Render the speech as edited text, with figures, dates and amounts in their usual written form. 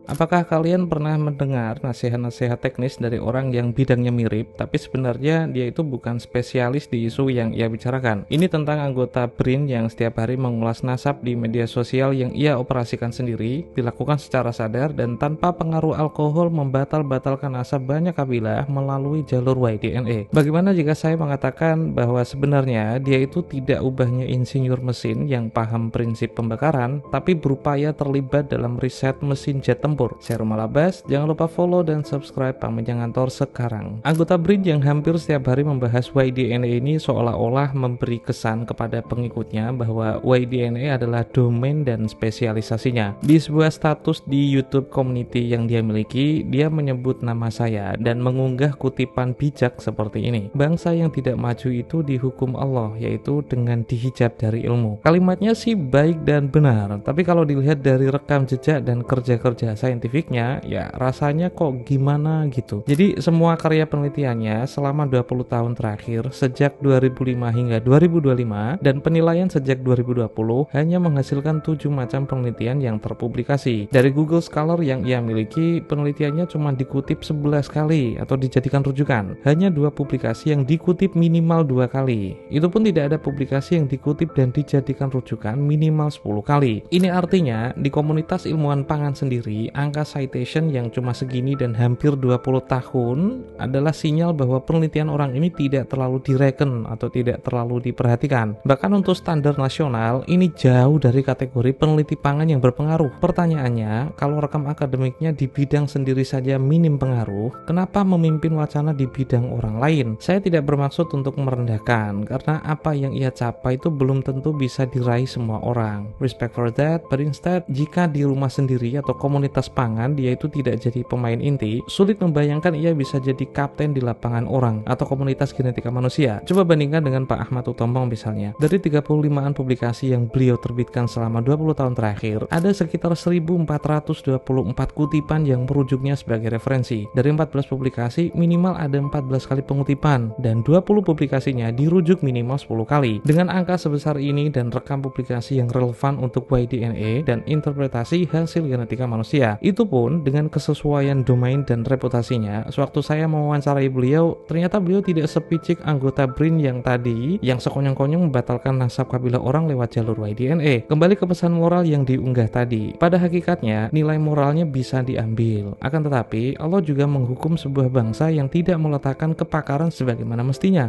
Apakah kalian pernah mendengar nasihat-nasihat teknis dari orang yang bidangnya mirip, tapi sebenarnya dia itu bukan spesialis di isu yang ia bicarakan? Ini tentang anggota BRIN yang setiap hari mengulas nasab di media sosial yang ia operasikan sendiri, dilakukan secara sadar dan tanpa pengaruh alkohol membatal-batalkan nasab banyak kabilah melalui jalur YDNE. Bagaimana jika saya mengatakan bahwa sebenarnya dia itu tidak ubahnya insinyur mesin yang paham prinsip pembakaran, tapi berupaya terlibat dalam riset mesin jet tempur. Saya Rumah Labas, jangan lupa follow dan subscribe Pamejang Kantor sekarang. Anggota BRIN yang hampir setiap hari membahas YDNE ini seolah-olah memberi kesan kepada pengikutnya bahwa YDNE adalah domain dan spesialisasinya. Di sebuah status di YouTube community yang dia miliki, dia menyebut nama saya dan mengunggah kutipan bijak seperti ini. Bangsa yang tidak maju itu dihukum Allah, yaitu dengan dihijab dari ilmu. Kalimatnya sih baik dan benar, tapi kalau dilihat dari rekam jejak dan kerja-kerja saintifiknya, ya rasanya kok gimana gitu. Jadi semua karya penelitiannya selama 20 tahun terakhir sejak 2005 hingga 2025 dan penilaian sejak 2020 hanya menghasilkan 7 macam penelitian yang terpublikasi. Dari Google Scholar yang ia miliki, penelitiannya cuma dikutip 11 kali atau dijadikan rujukan. Hanya 2 publikasi yang dikutip minimal 2 kali. Itu pun tidak ada publikasi yang dikutip dan dijadikan rujukan minimal 10 kali. Ini artinya di komunitas ilmuwan pangan sendiri, angka citation yang cuma segini dan hampir 20 tahun adalah sinyal bahwa penelitian orang ini tidak terlalu direken atau tidak terlalu diperhatikan. Bahkan untuk standar nasional, ini jauh dari kategori peneliti pangan yang berpengaruh. Pertanyaannya, kalau rekam akademiknya di bidang sendiri saja minim pengaruh, kenapa memimpin wacana di bidang orang lain? Saya tidak bermaksud untuk merendahkan, karena apa yang ia capai itu belum tentu bisa diraih semua orang. Respect for that, but instead, jika di rumah sendiri atau komunitas pangan dia itu tidak jadi pemain inti, sulit membayangkan ia bisa jadi kapten di lapangan orang atau komunitas genetika manusia. Coba bandingkan dengan Pak Ahmad Utompong misalnya. Dari 35an publikasi yang beliau terbitkan selama 20 tahun terakhir, ada sekitar 1424 kutipan yang merujuknya sebagai referensi. Dari 14 publikasi, minimal ada 14 kali pengutipan dan 20 publikasinya dirujuk minimal 10 kali. Dengan angka sebesar ini dan rekam publikasi yang relevan untuk YDNE dan interpretasi hasil genetika manusia, itu pun dengan kesesuaian domain dan reputasinya. Sewaktu saya mewawancarai beliau, ternyata beliau tidak sepicik anggota BRIN yang tadi yang sekonyong-konyong membatalkan nasab kabilah orang lewat jalur YDNE. Kembali ke pesan moral yang diunggah tadi, pada hakikatnya nilai moralnya bisa diambil, akan tetapi Allah juga menghukum sebuah bangsa yang tidak meletakkan kepakaran sebagaimana mestinya.